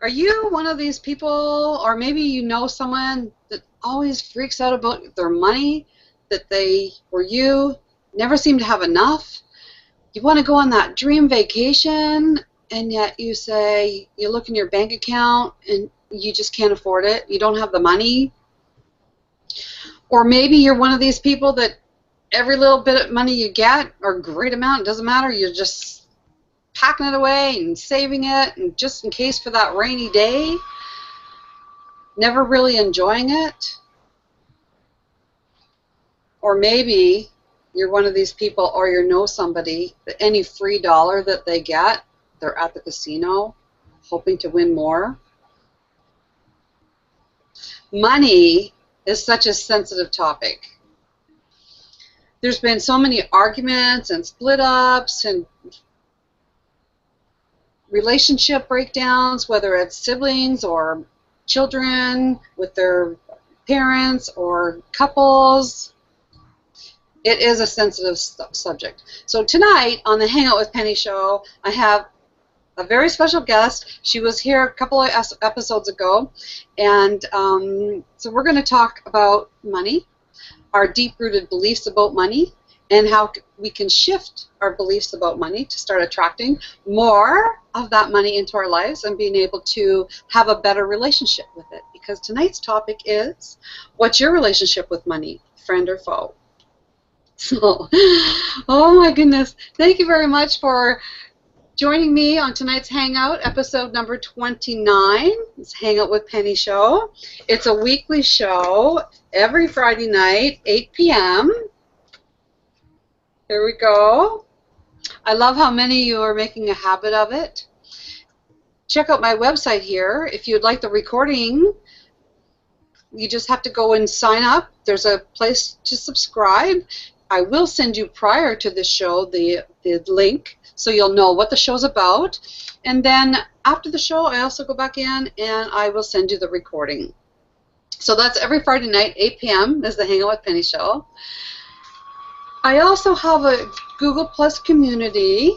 Are you one of these people, or maybe you know someone that always freaks out about their money, that they or you never seem to have enough? You want to go on that dream vacation, and yet you say, you look in your bank account and you just can't afford it. You don't have the money. Or maybe you're one of these people that every little bit of money you get, or great amount, it doesn't matter, you're just packing it away and saving it, and just in case for that rainy day, never really enjoying it. Or maybe you're one of these people, or you know somebody that any free dollar that they get, they're at the casino hoping to win more. Money is such a sensitive topic. There's been so many arguments and split ups and relationship breakdowns, whether it's siblings or children with their parents or couples. It is a sensitive subject. So tonight on the Hangout with Penny show, I have a very special guest. She was here a couple of episodes ago, and so we're going to talk about money, our deep-rooted beliefs about money, and how we can shift our beliefs about money to start attracting more of that money into our lives and being able to have a better relationship with it. Because tonight's topic is, what's your relationship with money, friend or foe? So, oh my goodness, thank you very much for joining me on tonight's Hangout, episode number 29. It's Hangout with Penny show. It's a weekly show every Friday night, 8 p.m. Here we go. I love how many of you are making a habit of it. Check out my website here. If you'd like the recording, you just have to go and sign up. There's a place to subscribe. I will send you prior to the show the link so you'll know what the show's about. And then after the show, I also go back in and I will send you the recording. So that's every Friday night, 8 p.m. is the Hangout with Penny show. I also have a Google Plus community.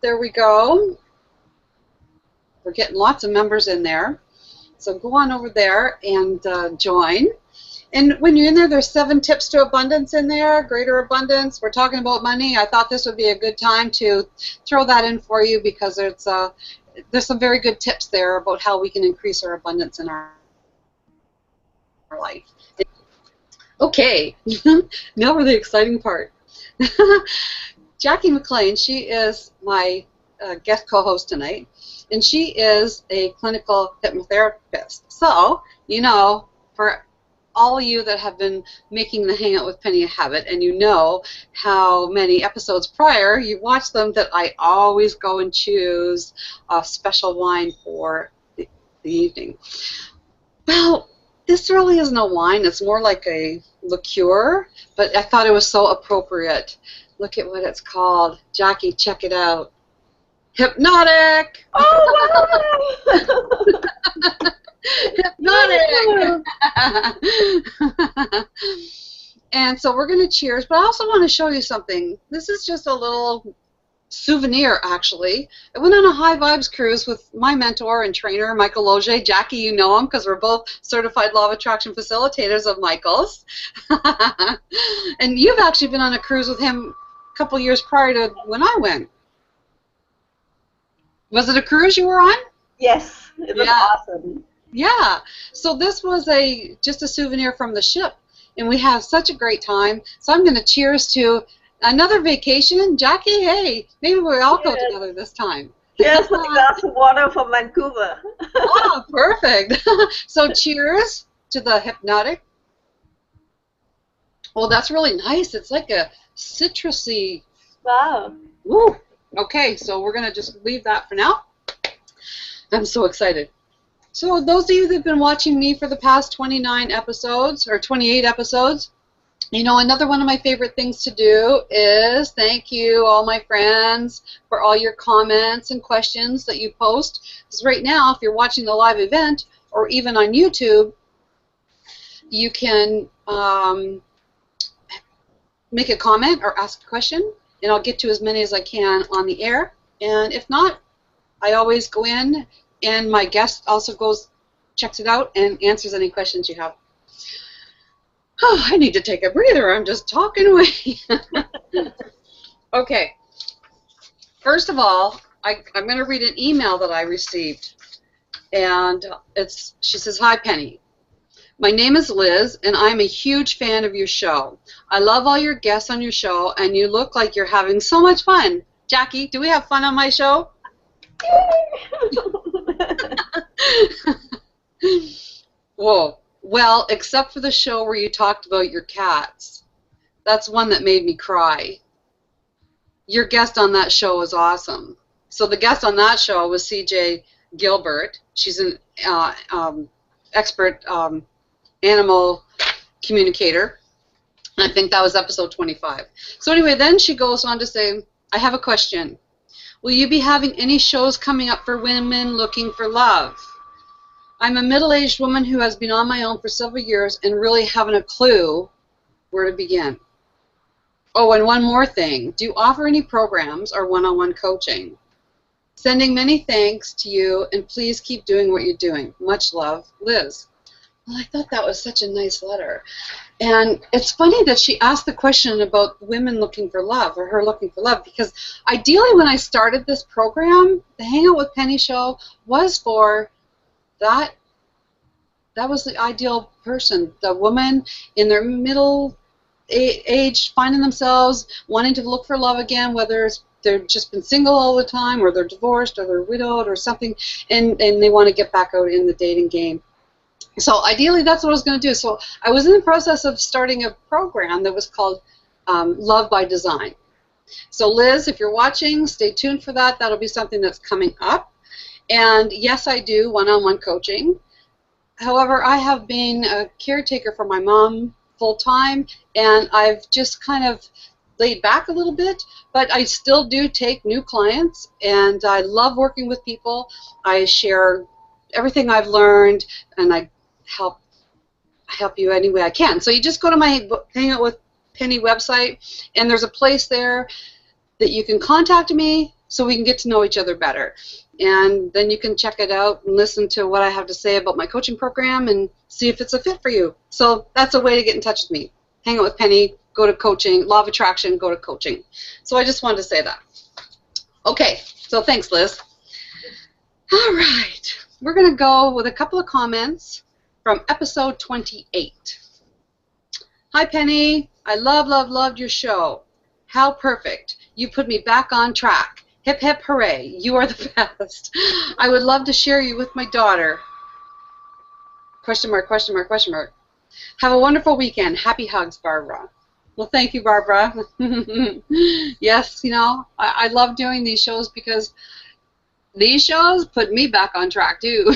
There we go. We're getting lots of members in there. So go on over there and join. And when you're in there, there's 7 tips to abundance in there, greater abundance. We're talking about money. I thought this would be a good time to throw that in for you because there's some very good tips there about how we can increase our abundance in our life. Okay, now for the exciting part. Jackie Maclean, she is my guest co-host tonight, and she is a clinical hypnotherapist. So, you know, for all you that have been making the Hangout with Penny a habit, and you know how many episodes prior you watched them, that I always go and choose a special wine for the evening. Well, this really is no wine. It's more like a liqueur, but I thought it was so appropriate. Look at what it's called. Jackie, check it out. Hypnotic! Oh, wow! Hypnotic! And so we're going to cheers, but I also want to show you something. This is just a little souvenir, actually. I went on a high vibes cruise with my mentor and trainer, Michael Loge. Jackie, you know him because we're both certified law of attraction facilitators of Michael's. And you've actually been on a cruise with him a couple years prior to when I went. Was it a cruise you were on? Yes, it was awesome. Yeah, so this was just a souvenir from the ship, and we have such a great time. So I'm going to cheers to another vacation. Jackie, hey, maybe we'll all go together this time. Yes, with a glass of water from Vancouver. Oh, perfect. So cheers to the hypnotic. Well, that's really nice. It's like a citrusy. Wow. Woo. Okay, so we're going to just leave that for now. I'm so excited. So those of you that have been watching me for the past 29 episodes, or 28 episodes, you know, another one of my favorite things to do is thank you, all my friends, for all your comments and questions that you post. Because right now, if you're watching the live event, or even on YouTube, you can make a comment or ask a question, and I'll get to as many as I can on the air. And if not, I always go in, and my guest also checks it out, and answers any questions you have. Oh, I need to take a breather. I'm just talking away. Okay. First of all, I'm going to read an email that I received, and she says, "Hi, Penny. My name is Liz, and I'm a huge fan of your show. I love all your guests on your show, and you look like you're having so much fun. Jackie, do we have fun on my show?" Whoa. Well, except for the show where you talked about your cats. That's one that made me cry. Your guest on that show was awesome. So the guest on that show was CJ Gilbert. She's an expert animal communicator. And I think that was episode 25. So anyway, then she goes on to say, "I have a question. Will you be having any shows coming up for women looking for love? I'm a middle-aged woman who has been on my own for several years and really haven't a clue where to begin. Oh, and one more thing. Do you offer any programs or one-on-one coaching? Sending many thanks to you, and please keep doing what you're doing. Much love, Liz." Well, I thought that was such a nice letter. And it's funny that she asked the question about women looking for love, or her looking for love, because ideally when I started this program, the Hangout with Penny show was for that. That was the ideal person, the woman in their middle age, finding themselves, wanting to look for love again, whether they've just been single all the time, or they're divorced, or they're widowed, or something, and they want to get back out in the dating game. So ideally, that's what I was going to do. So I was in the process of starting a program that was called Love by Design. So Liz, if you're watching, stay tuned for that. That'll be something that's coming up. And yes, I do one-on-one coaching. However, I have been a caretaker for my mom full-time, and I've just kind of laid back a little bit, but I still do take new clients, and I love working with people. I share everything I've learned, and I help you any way I can. So you just go to my Hangout with Penny website, and there's a place there that you can contact me so we can get to know each other better. And then you can check it out and listen to what I have to say about my coaching program and see if it's a fit for you. So that's a way to get in touch with me. Hangout with Penny, go to coaching, Law of Attraction, go to coaching. So I just wanted to say that. Okay, so thanks, Liz. All right, we're going to go with a couple of comments from episode 28. "Hi, Penny. I loved your show. How perfect. You put me back on track. Hip, hip, hooray. You are the best. I would love to share you with my daughter. Question mark, question mark, question mark. Have a wonderful weekend. Happy hugs, Barbara." Well, thank you, Barbara. Yes, you know, I love doing these shows because these shows put me back on track, too.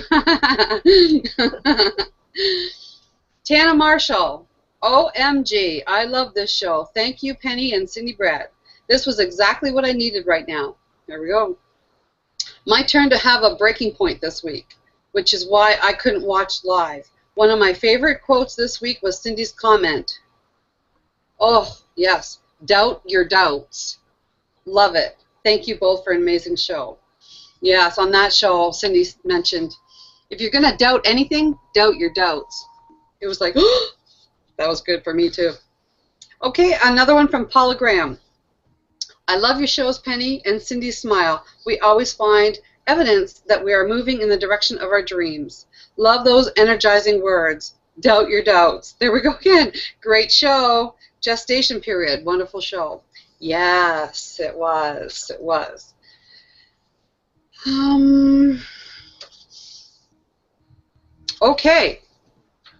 Tana Marshall. "OMG, I love this show. Thank you, Penny and Cindy Brad. This was exactly what I needed right now." There we go. "My turn to have a breaking point this week, which is why I couldn't watch live. One of my favorite quotes this week was Cindy's comment. Oh, yes. Doubt your doubts. Love it. Thank you both for an amazing show." Yes, on that show, Cindy mentioned, if you're going to doubt anything, doubt your doubts. It was like, oh, that was good for me, too. Okay, another one from Paula Graham. "I love your shows, Penny, and Cindy's smile. We always find evidence that we are moving in the direction of our dreams. Love those energizing words. Doubt your doubts." There we go again. Great show. Gestation period. Wonderful show. Yes, it was. It was. Okay.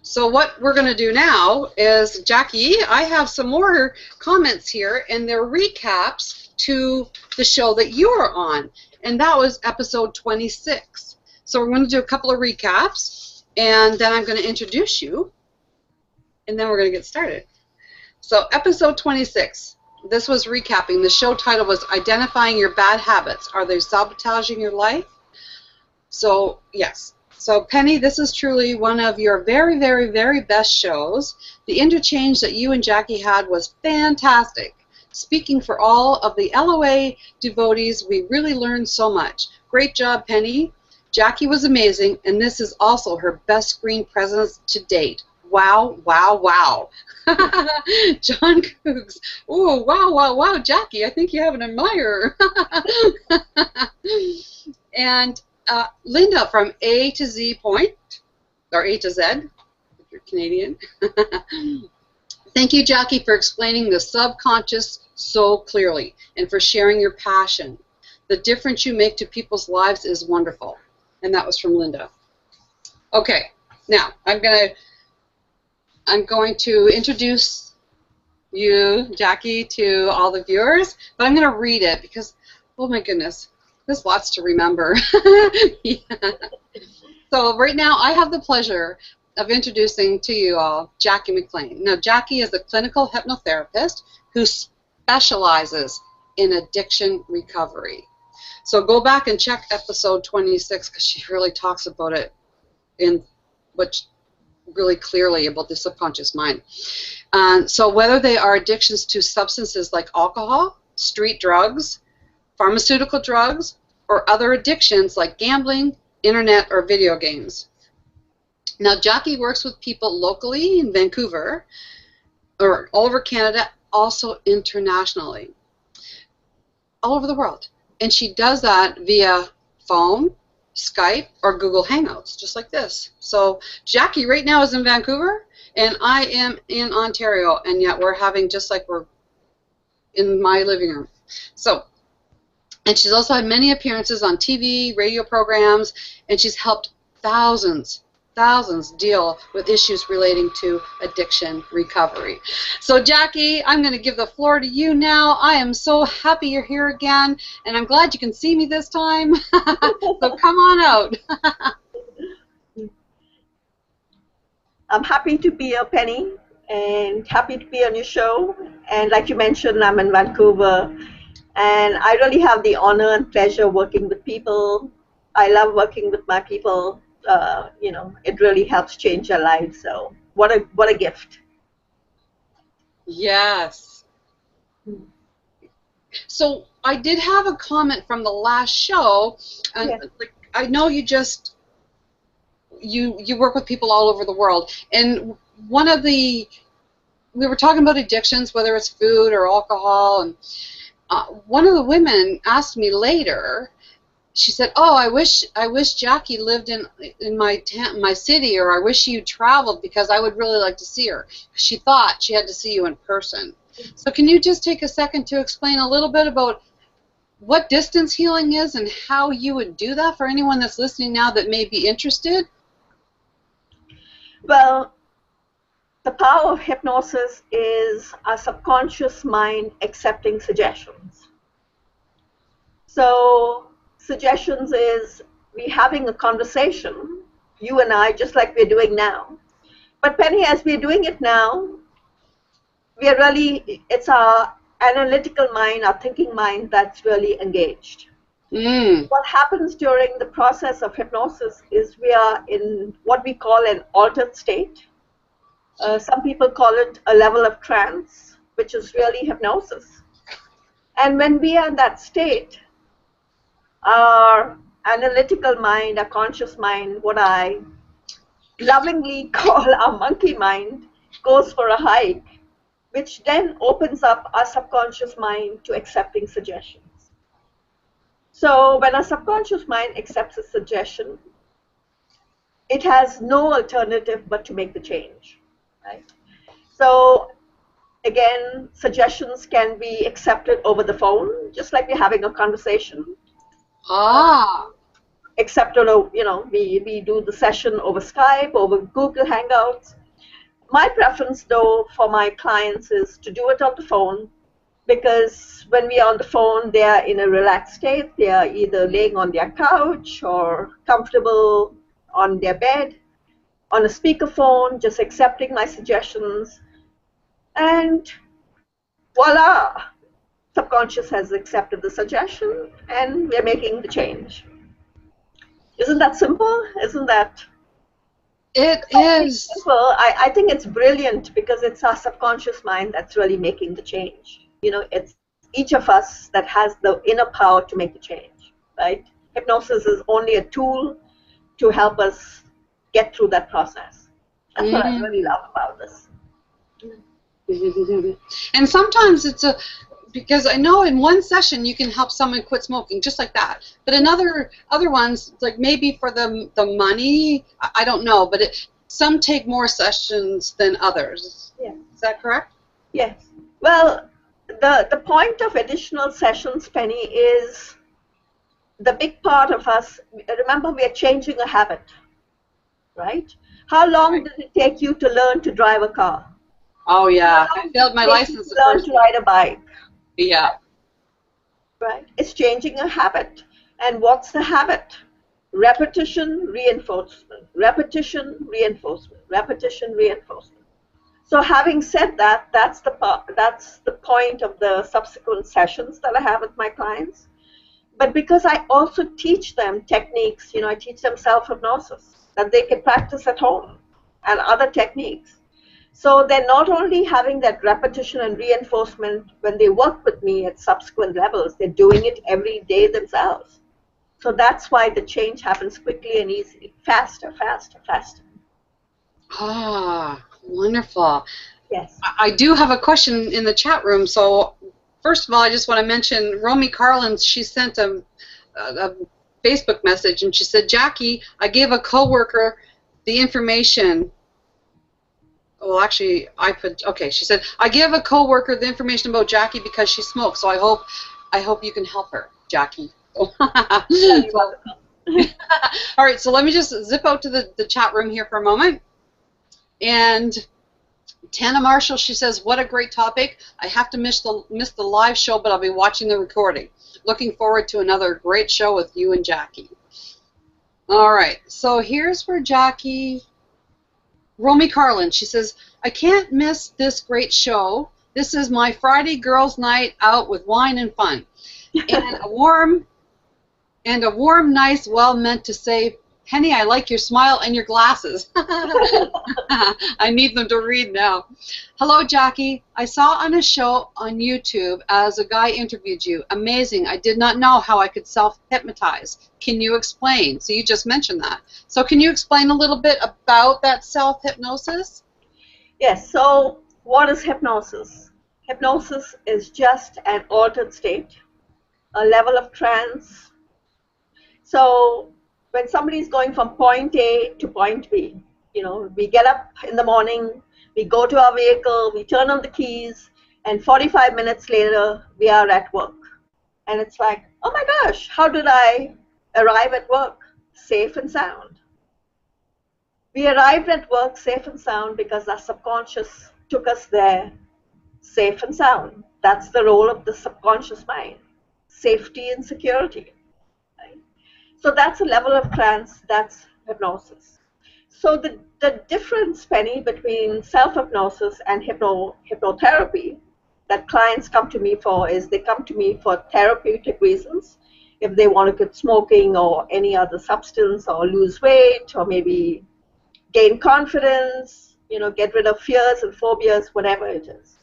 So what we're going to do now is, Jackie, I have some more comments here, and they're recaps to the show that you were on, and that was episode 26. So we're going to do a couple of recaps, and then I'm going to introduce you, and then we're going to get started. So episode 26, this was recapping. The show title was Identifying Your Bad Habits. Are they sabotaging your life? So, yes. So, Penny, this is truly one of your very, very, very best shows. The interchange that you and Jackie had was fantastic. Speaking for all of the LOA devotees, we really learned so much. Great job, Penny. Jackie was amazing, and this is also her best screen presence to date. Wow, wow, wow. John Coogs. Oh, wow, wow, wow, Jackie, I think you have an admirer. And Linda from A to Z Point, or A to Z, if you're Canadian. Thank you, Jackie, for explaining the subconscious so clearly and for sharing your passion. The difference you make to people's lives is wonderful. And that was from Linda. Okay, now I'm going to introduce you, Jackie, to all the viewers, but I'm going to read it because, oh my goodness, there's lots to remember. Yeah. So right now I have the pleasure of introducing to you all Jackie Maclean. Now, Jackie is a clinical hypnotherapist who specializes in addiction recovery. So go back and check episode 26 because she really talks about it in really clearly about the subconscious mind. So whether they are addictions to substances like alcohol, street drugs, pharmaceutical drugs, or other addictions like gambling, internet, or video games. Now, Jackie works with people locally in Vancouver, or all over Canada, also internationally, all over the world. And she does that via phone, Skype, or Google Hangouts, just like this. So Jackie right now is in Vancouver, and I am in Ontario, and yet we're having just like we're in my living room. So, and she's also had many appearances on TV, radio programs, and she's helped thousands deal with issues relating to addiction recovery. So Jackie, I'm going to give the floor to you now. I am so happy you're here again, and I'm glad you can see me this time. So come on out. I'm happy to be a Penny, and happy to be on your show. And like you mentioned, I'm in Vancouver, and I really have the honor and pleasure working with people. I love working with my people. You know, it really helps change their lives. So what a gift. Yes. So I did have a comment from the last show, and Yeah. like, I know you work with people all over the world, and we were talking about addictions, whether it's food or alcohol, and one of the women asked me later. She said, "Oh, I wish Jackie lived in my city, or I wish you traveled because I would really like to see her." She thought she had to see you in person. So can you just take a second to explain a little bit about what distance healing is and how you would do that for anyone that's listening now that may be interested? Well, the power of hypnosis is our subconscious mind accepting suggestions. So suggestions is we having a conversation, you and I, just like we're doing now. But Penny, as we're doing it now, it's our analytical mind, our thinking mind that's really engaged. What happens during the process of hypnosis is we are in what we call an altered state. Some people call it a level of trance, which is really hypnosis. And when we are in that state, our analytical mind, our conscious mind, what I lovingly call our monkey mind, goes for a hike, which then opens up our subconscious mind to accepting suggestions. So when our subconscious mind accepts a suggestion, it has no alternative but to make the change, right? So again, suggestions can be accepted over the phone, just like we're having a conversation. Accepted, we do the session over Skype, over Google Hangouts. My preference, though, for my clients is to do it on the phone, because when we are on the phone, they are in a relaxed state. They are either laying on their couch or comfortable on their bed, on a speakerphone, just accepting my suggestions. And voila, subconscious has accepted the suggestion, and we're making the change. Isn't that simple? Isn't that? It is. Simple. I think it's brilliant because it's our subconscious mind that's really making the change. it's each of us that has the inner power to make the change, right? Hypnosis is only a tool to help us get through that process. That's what I really love about this. And sometimes because I know in one session you can help someone quit smoking just like that, but in other ones, like maybe for the money, I don't know, but some take more sessions than others. Yeah. Is that correct? Yes. Well, the point of additional sessions, Penny, is the big part of us. Remember, we are changing a habit, right? How long did it take you to learn to drive a car? Oh yeah, I failed my license the first. Learn to ride a bike. Yeah. Right. It's changing a habit. And what's the habit? Repetition, reinforcement. Repetition, reinforcement. Repetition, reinforcement. So having said that, that's the point of the subsequent sessions that I have with my clients. But because I also teach them techniques, I teach them self-hypnosis that they can practice at home and other techniques. So they're not only having that repetition and reinforcement when they work with me at subsequent levels, they're doing it every day themselves. So that's why the change happens quickly and easily, faster, faster, faster. Ah, wonderful. Yes. I do have a question in the chat room. So first of all, I just want to mention Romy Carlins. She sent a Facebook message, and she said, Jackie, I gave a coworker the information. Well, actually, she said, I give a coworker the information about Jackie because she smokes, so I hope you can help her, Jackie. All right, so let me just zip out to the chat room here for a moment. And Tana Marshall, she says, what a great topic. I have to miss the live show, but I'll be watching the recording. Looking forward to another great show with you and Jackie. All right, so here's where Jackie... Romy Carlin, she says, I can't miss this great show. This is my Friday girls' night out with wine and fun. And a warm, nice, well-meant to say, Penny, I like your smile and your glasses. I need them to read now. Hello, Jackie. I saw on a show on YouTube as a guy interviewed you. Amazing. I did not know how I could self-hypnotize. Can you explain? So you just mentioned that. So can you explain a little bit about that self-hypnosis? Yes. So what is hypnosis? Hypnosis is just an altered state, a level of trance. So when somebody is going from point A to point B, we get up in the morning, we go to our vehicle, we turn on the keys, and 45 minutes later, we are at work. And it's like, oh my gosh, how did I arrive at work safe and sound? We arrived at work safe and sound because our subconscious took us there safe and sound. That's the role of the subconscious mind, safety and security. So that's a level of trance, that's hypnosis. So the difference, Penny, between self-hypnosis and hypnotherapy that clients come to me for is they come to me for therapeutic reasons. If they want to quit smoking or any other substance or lose weight or maybe gain confidence, get rid of fears and phobias, whatever it is.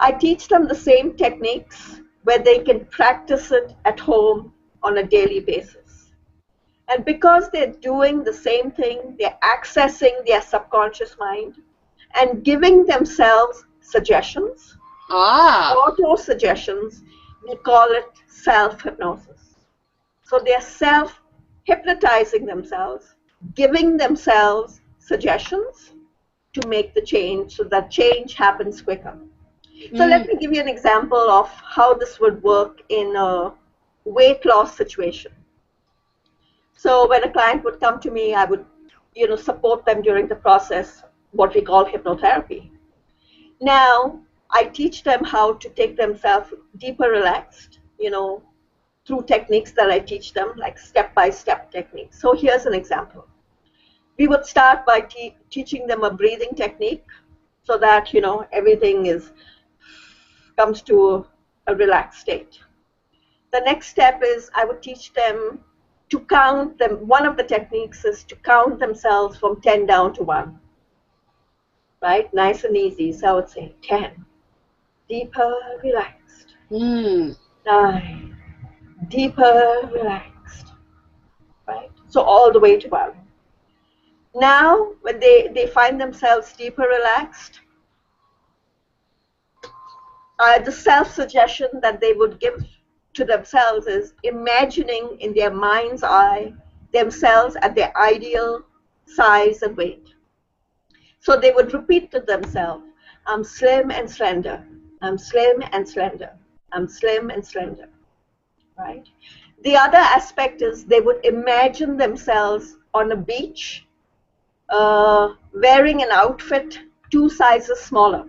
I teach them the same techniques where they can practice it at home on a daily basis. And because they're doing the same thing, they're accessing their subconscious mind and giving themselves suggestions, auto-suggestions, we call it self-hypnosis. So they're self-hypnotizing themselves, giving themselves suggestions to make the change so that change happens quicker. So let me give you an example of how this would work in a weight loss situation. So when a client would come to me, I would, support them during the process, what we call hypnotherapy. Now, I teach them how to take themselves deeper relaxed, through techniques that I teach them, like step-by-step techniques. So here's an example. We would start by teaching them a breathing technique so that, everything comes to a relaxed state. The next step is I would teach them to count them. One of the techniques is to count themselves from 10 down to 1. Right? Nice and easy. So I would say 10. deeper relaxed. Mm. 9, deeper relaxed. Right? So all the way to 12. Now, when they find themselves deeper relaxed, the self-suggestion that they would give to themselves is imagining in their mind's eye themselves at their ideal size and weight. So they would repeat to themselves, I'm slim and slender, I'm slim and slender, I'm slim and slender, right? The other aspect is they would imagine themselves on a beach wearing an outfit 2 sizes smaller.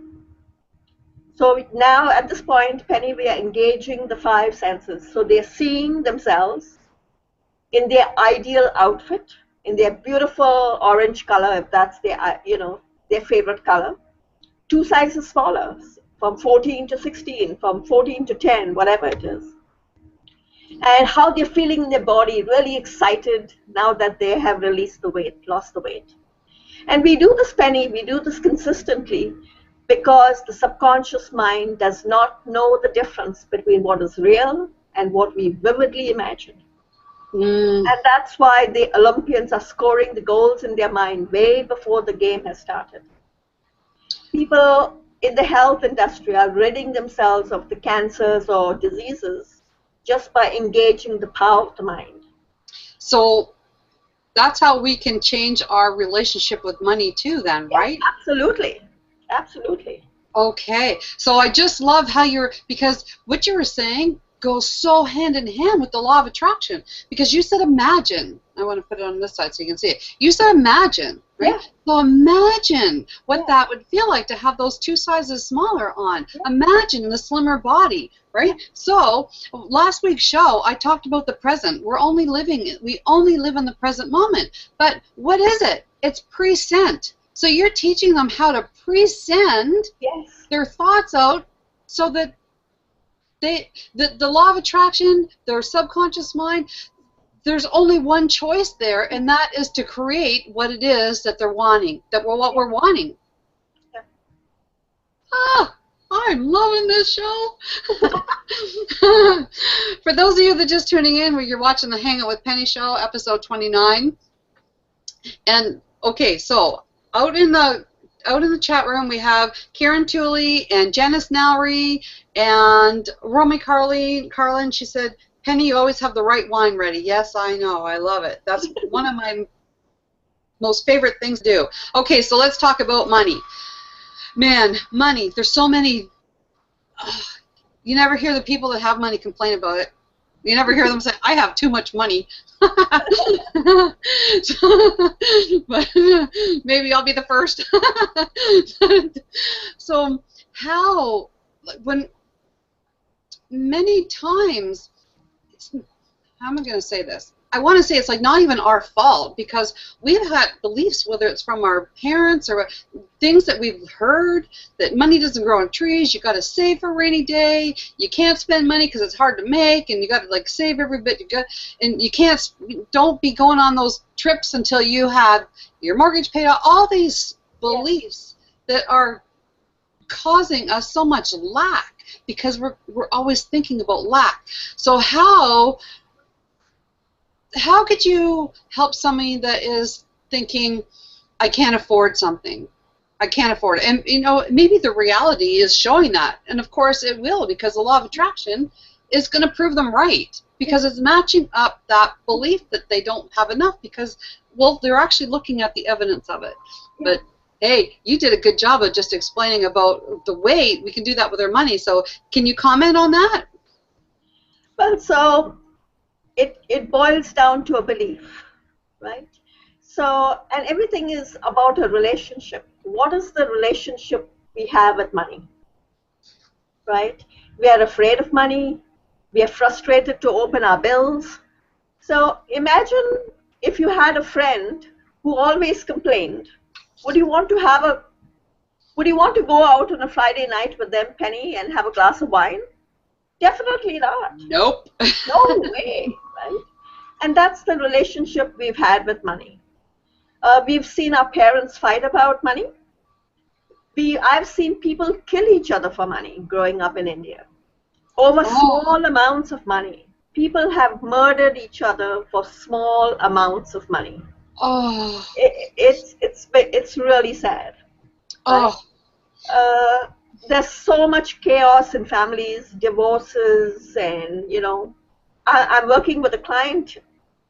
So now at this point, Penny, we are engaging the 5 senses. So they're seeing themselves in their ideal outfit, in their beautiful orange color, if that's their, their favorite color, 2 sizes smaller, from 14 to 16, from 14 to 10, whatever it is. And how they're feeling in their body, really excited now that they have released the weight, lost the weight. And we do this, Penny, we do this consistently because the subconscious mind does not know the difference between what is real and what we vividly imagine. And that's why the Olympians are scoring the goals in their mind way before the game has started. People in the health industry are ridding themselves of the cancers or diseases just by engaging the power of the mind. So that's how we can change our relationship with money too then, right? Yeah, absolutely. Absolutely. Okay. So I just love how because what you were saying goes so hand in hand with the law of attraction. Because you said imagine. I want to put it on this side so you can see it. You said imagine, right? Yeah. So imagine what that would feel like to have those 2 sizes smaller on. Yeah. Imagine the slimmer body, right? Yeah. So last week's show, I talked about the present. We only live in the present moment. But what is it? It's pre-sent. So you're teaching them how to pre-send their thoughts out so that the law of attraction, their subconscious mind, there's only one choice there, and that is to create what it is that they're wanting, what we're wanting. Yeah. Ah, I'm loving this show. For those of you that are just tuning in, where you're watching the Hangout with Penny show, episode 29. And okay, so out in the chat room, we have Karen Tooley and Janice Nowry and Romy Carlin. She said, Penny, you always have the right wine ready. Yes, I know. I love it. That's one of my most favorite things to do. Okay, so let's talk about money. Man, money. There's so many. You never hear the people that have money complain about it. You never hear them say, I have too much money. But maybe I'll be the first. So when many times, how am I going to say this? I want to say it's like not even our fault, because we've had beliefs, whether it's from our parents or things that we've heard, that money doesn't grow on trees, you got to save for a rainy day, you can't spend money because it's hard to make, and you got to like save every bit you got, and you can't, don't be going on those trips until you have your mortgage paid off. All these beliefs that are causing us so much lack because we're always thinking about lack. So how could you help somebody that is thinking, I can't afford something? I can't afford it. And, you know, maybe the reality is showing that. And, of course, it will, because the law of attraction is going to prove them right, because it's matching up that belief that they don't have enough, because, well, they're actually looking at the evidence of it. But, hey, you did a good job of just explaining about the way we can do that with our money. So can you comment on that? Well, so it boils down to a belief, right? So, and everything is about a relationship. What is the relationship we have with money, right? We are afraid of money. We are frustrated to open our bills. So imagine if you had a friend who always complained. Would you want to go out on a Friday night with them, Penny, and have a glass of wine? Definitely not. Nope. No way, right? And that's the relationship we've had with money. We've seen our parents fight about money. I've seen people kill each other for money growing up in India. Over small amounts of money. People have murdered each other for small amounts of money. Oh. It's really sad. Oh. Right? There's so much chaos in families, divorces, and I'm working with a client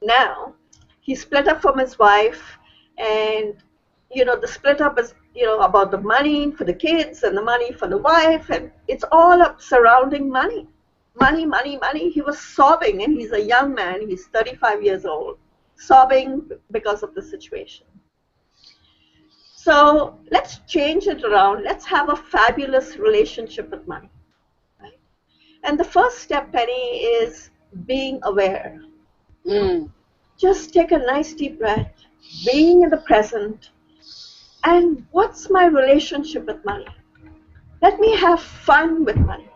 now. He split up from his wife, and the split up is about the money for the kids and the money for the wife, and it's all up surrounding money. Money, money, money. He was sobbing, and he's a young man. He's 35 years old, sobbing because of the situation. So let's change it around. Let's have a fabulous relationship with money. Right? And the first step, Penny, is being aware. Just take a nice deep breath, being in the present. And what's my relationship with money? Let me have fun with money.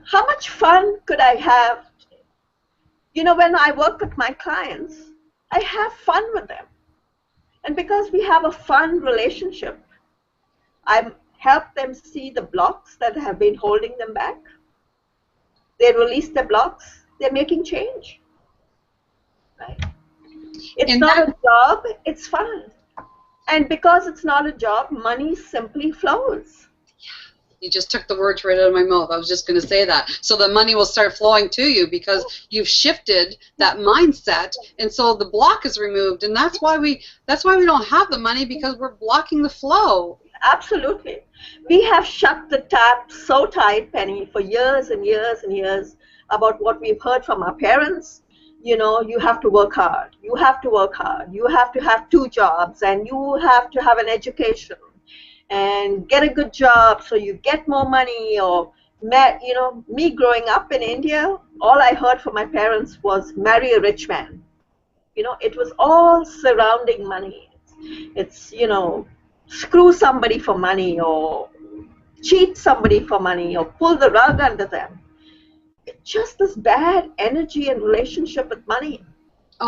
How much fun could I have today? When I work with my clients, I have fun with them. And because we have a fun relationship, I help them see the blocks that have been holding them back. They release the blocks. They're making change. Right? It's not a job. It's fun. And because it's not a job, money simply flows. You just took the words right out of my mouth. I was just going to say that. So the money will start flowing to you because you've shifted that mindset, and so the block is removed, and that's why we don't have the money, because we're blocking the flow. Absolutely. We have shut the tap so tight, Penny, for years and years and years about what we've heard from our parents. You have to work hard. You have to work hard. You have to have 2 jobs, and you have to have an education and get a good job so you get more money. Or me growing up in India, all I heard from my parents was marry a rich man. It was all surrounding money. It's screw somebody for money, or cheat somebody for money, or pull the rug under them. It's just this bad energy and relationship with money.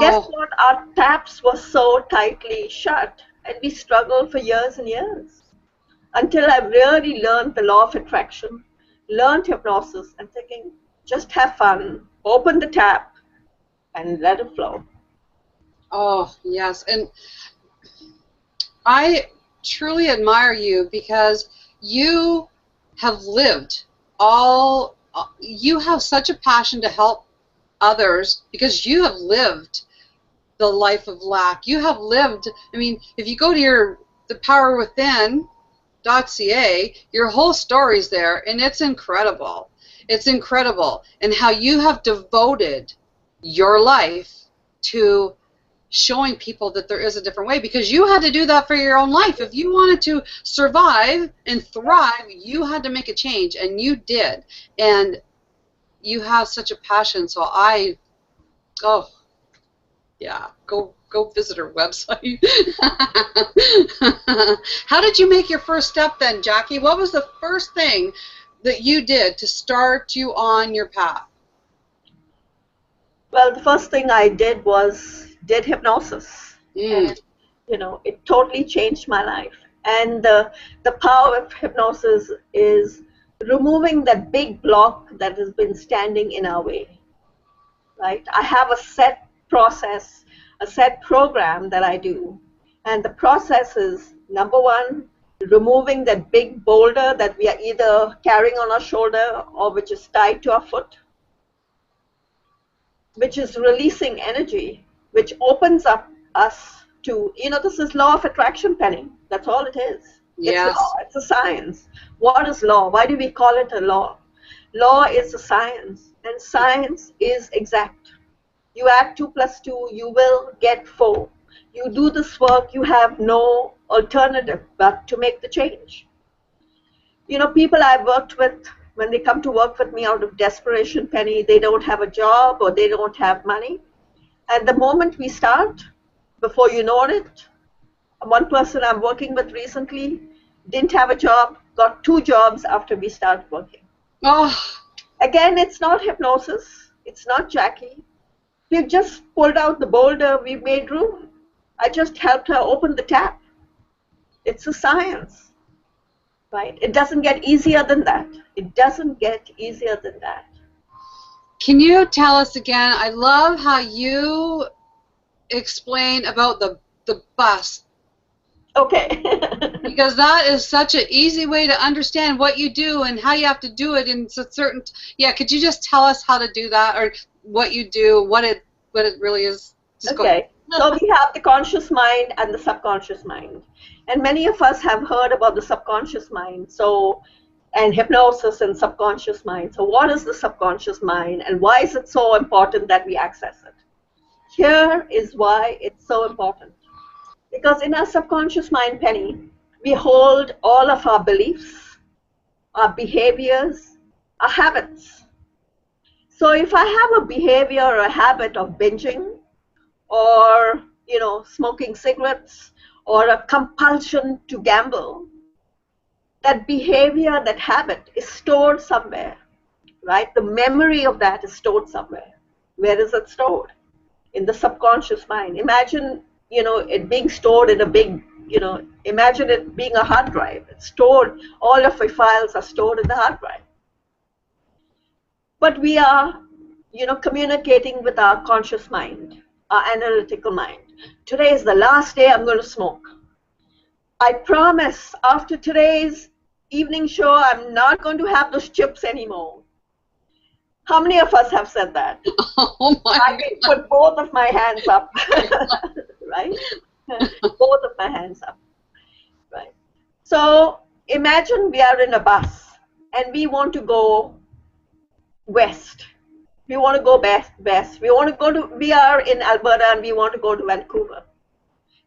Guess what? Our taps were so tightly shut, and we struggled for years and years. Until I really learned the law of attraction, learned hypnosis, and thinking, just have fun, open the tap, and let it flow. Oh, yes. And I truly admire you because you have lived you have such a passion to help others because you have lived the life of lack. You have lived, if you go to the Power Within, .ca, your whole story's there, and it's incredible. It's incredible, and how you have devoted your life to showing people that there is a different way, because you had to do that for your own life. If you wanted to survive and thrive, you had to make a change, and you did. And you have such a passion, so go visit her website. How did you make your first step then, Jackie? What was the first thing that you did to start you on your path? Well, the first thing I did was hypnosis. And, it totally changed my life. And the power of hypnosis is removing that big block that has been standing in our way. Right? I have a set process, a set program that I do. And the process is, number 1, removing that big boulder that we are either carrying on our shoulder or which is tied to our foot, which is releasing energy, which opens up us to, this is law of attraction, Penny. That's all it is. Yes. It's law. It's a science. What is law? Why do we call it a law? Law is a science, and science is exact. You add 2 + 2, you will get 4. You do this work, you have no alternative but to make the change. People I've worked with, when they come to work with me out of desperation, Penny, they don't have a job or they don't have money. And the moment we start, before you know it, one person I'm working with recently didn't have a job, got 2 jobs after we started working. Again, it's not hypnosis. It's not Jackie. We've just pulled out the boulder. We've made room. I just helped her open the tap. It's a science, right? It doesn't get easier than that. It doesn't get easier than that. Can you tell us again? I love how you explain about the bus. Okay. Because that is such an easy way to understand what you do and how you have to do it in certain. Yeah, could you just tell us how to do that, or what you do, what it really is? Just okay. So we have the conscious mind and the subconscious mind, and many of us have heard about the subconscious mind. So, and hypnosis and subconscious mind. So, what is the subconscious mind, and why is it so important that we access it? Here is why it's so important. Because in our subconscious mind, Penny, we hold all of our beliefs, our behaviors, our habits. So if I have a behavior or a habit of binging, or smoking cigarettes, or a compulsion to gamble, that behavior, that habit is stored somewhere, right? The memory of that is stored somewhere. Where is it stored? In the subconscious mind. Imagine it being stored in a big, imagine it being a hard drive. It's stored, all of your files are stored in the hard drive. But we are, communicating with our conscious mind, our analytical mind. Today is the last day I'm going to smoke. I promise after today's evening show, I'm not going to have those chips anymore. How many of us have said that? Oh my I can put both of my hands up, right? Both of my hands up, right? So imagine we are in a bus and we want to go west. We want to go west. We are in Alberta and we want to go to Vancouver.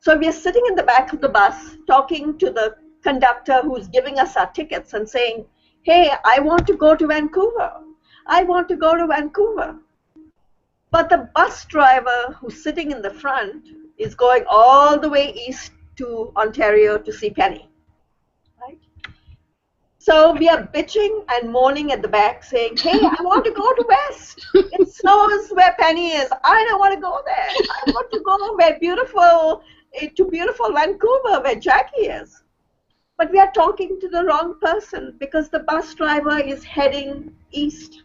So we are sitting in the back of the bus talking to the conductor who's giving us our tickets and saying, hey, I want to go to Vancouver. I want to go to Vancouver. But the bus driver who's sitting in the front is going all the way east to Ontario to see Penny. Right? So we are bitching and moaning at the back saying, hey, I want to go to west. It snows where Penny is. I don't want to go there. I want to go to beautiful Vancouver where Jackie is. But we are talking to the wrong person because the bus driver is heading east.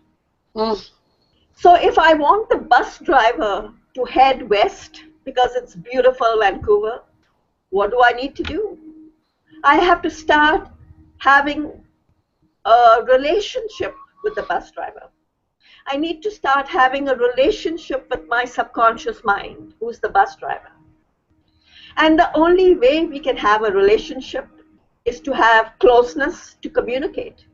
So if I want the bus driver to head west because it's beautiful Vancouver, what do I need to do? I have to start having a relationship with the bus driver. I need to start having a relationship with my subconscious mind, who's the bus driver. And the only way we can have a relationship is to have closeness, to communicate.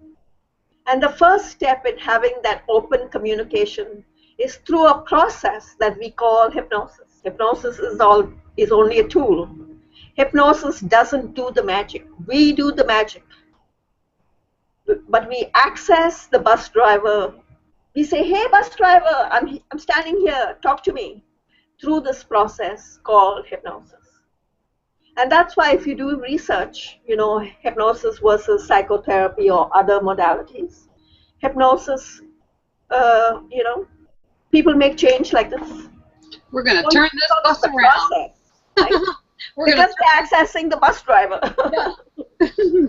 And the first step in having that open communication is through a process that we call hypnosis. Hypnosis is only a tool. Hypnosis doesn't do the magic. We do the magic. But we access the bus driver. We say, hey, bus driver, I'm standing here. Talk to me. Through this process called hypnosis. And that's why if you do research, hypnosis versus psychotherapy or other modalities, hypnosis, people make change like this. We're going to turn this bus around. Process, right? Because we're accessing the bus driver. Yeah.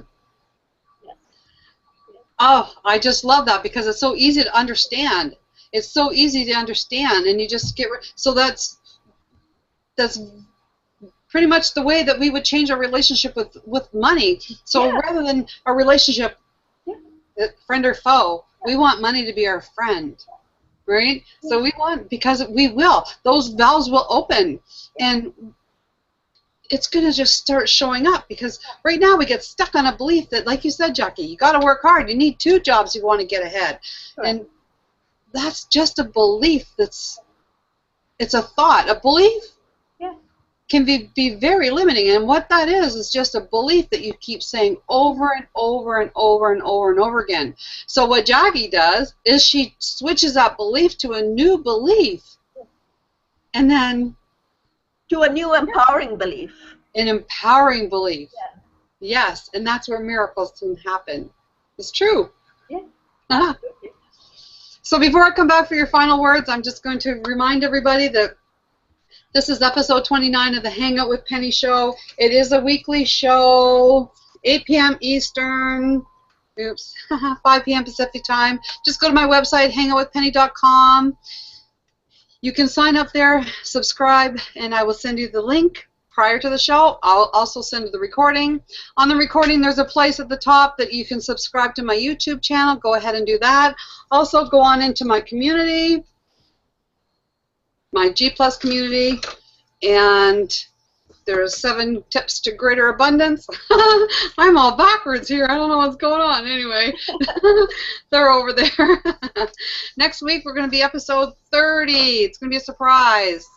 Oh, I just love that because it's so easy to understand. It's so easy to understand, and you just get so that's pretty much the way that we would change our relationship with money. So rather than a relationship, friend or foe, we want money to be our friend, right? So we want, because those valves will open, and it's going to just start showing up, because right now we get stuck on a belief that, like you said, Jackie, you got to work hard. You need 2 jobs if you want to get ahead. Right. And that's just a belief. It's a thought. A belief can be very limiting, and what that is just a belief that you keep saying over and over and over and over and over again. So what Jackie does is she switches that belief to a new belief, and then to a new empowering belief. An empowering belief. Yes, and that's where miracles can happen. It's true. Yeah. So before I come back for your final words, I'm just going to remind everybody that This is episode 29 of the Hangout with Penny show. It is a weekly show, 8 p.m. Eastern, 5 p.m. Pacific time. Just go to my website, hangoutwithpenny.com. You can sign up there, subscribe, and I will send you the link prior to the show. I'll also send you the recording. On the recording, there's a place at the top that you can subscribe to my YouTube channel. Go ahead and do that. Also, go on into my community, my G+ community, and there's 7 tips to greater abundance. I'm all backwards here. I don't know what's going on. Anyway, they're over there. Next week, we're going to be episode 30. It's going to be a surprise.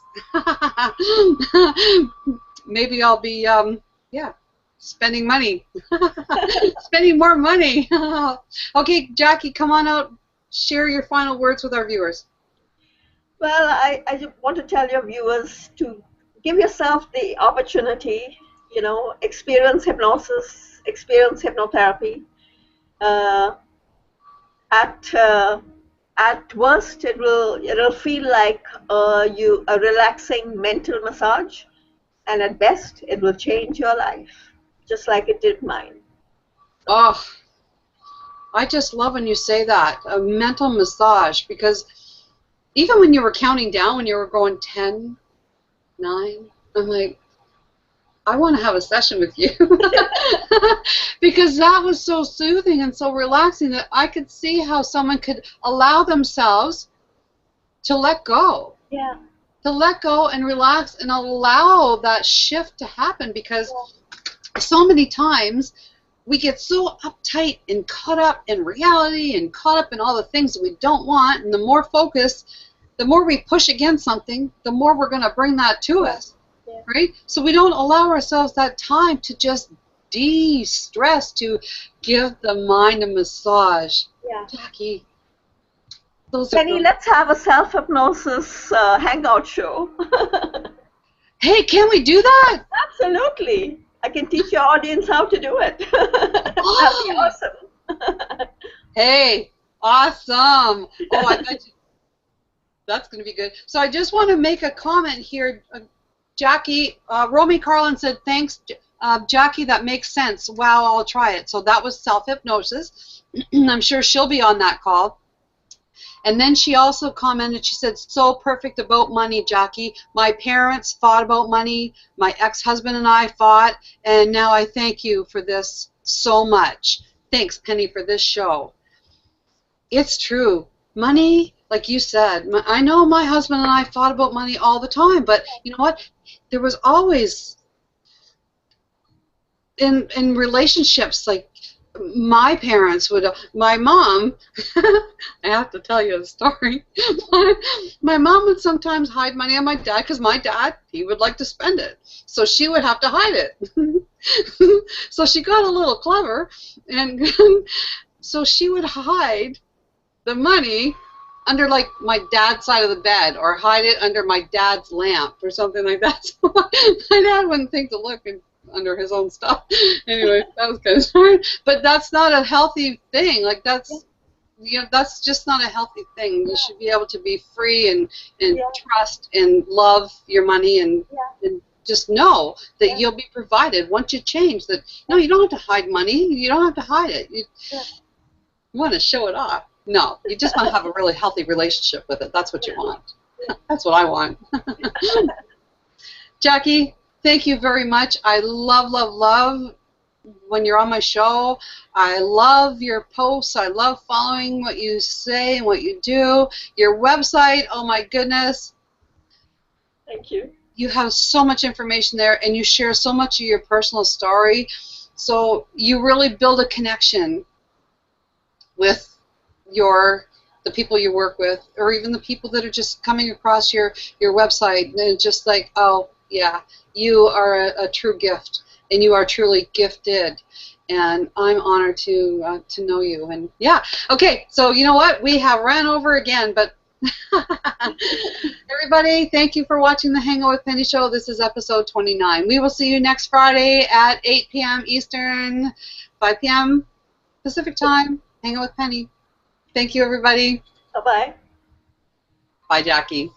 Maybe I'll be, spending money. Spending more money. Okay, Jackie, come on out. Share your final words with our viewers. Well, I just want to tell your viewers to give yourself the opportunity, experience hypnosis, experience hypnotherapy. At worst, it'll feel like a relaxing mental massage, and at best, it will change your life, just like it did mine. Oh, I just love when you say that, a mental massage, because even when you were counting down, when you were going 10, 9, I'm like, I want to have a session with you. Because that was so soothing and so relaxing that I could see how someone could allow themselves to let go. Yeah. To let go and relax and allow that shift to happen, because so many times we get so uptight and caught up in reality and caught up in all the things that we don't want, and the more focused, the more we push against something, the more we're going to bring that to us, right? So we don't allow ourselves that time to just de-stress, to give the mind a massage. Yeah. Jackie, Penny, let's have a self-hypnosis hangout show. Hey, can we do that? Absolutely. I can teach your audience how to do it. That'd be awesome. Hey, awesome. Oh, I bet you that's going to be good. So I just want to make a comment here. Jackie, Romy Carlin said, thanks, Jackie, that makes sense. Wow, I'll try it. So that was self-hypnosis. I'm sure she'll be on that call. And then she also commented, she said, so perfect about money, Jackie. My parents fought about money. My ex-husband and I fought. And now I thank you for this so much. Thanks, Penny, for this show. It's true. Money, like you said, I know my husband and I fought about money all the time, but you know what? There was always, in relationships, like my parents would, my mom, I have to tell you a story. My mom would sometimes hide money on my dad, because my dad, he would like to spend it. So she would have to hide it. So she got a little clever, and so she would hide the money under, like, my dad's side of the bed, or hide it under my dad's lamp or something like that. So my dad wouldn't think to look under his own stuff. Anyway, that was kind of smart. But that's not a healthy thing. Like, that's, that's just not a healthy thing. You should be able to be free and trust and love your money and just know that you'll be provided once you change. That, no, you don't have to hide money. You don't have to hide it. You want to show it off. No, you just want to have a really healthy relationship with it. That's what you want. That's what I want. Jackie, thank you very much. I love, love, love when you're on my show. I love your posts. I love following what you say and what you do. Your website, oh my goodness. Thank you. You have so much information there, and you share so much of your personal story. So you really build a connection with the people you work with, or even the people that are just coming across your website, and it's just like, oh yeah, you are a true gift, and you are truly gifted, and I'm honored to know you. And yeah, okay, so you know what, we have ran over again, but everybody, thank you for watching the Hangout with Penny show. This is episode 29. We will see you next Friday at 8 p.m. Eastern, 5 p.m. Pacific time. Hangout with Penny. Thank you, everybody. Bye-bye. Bye, Jackie.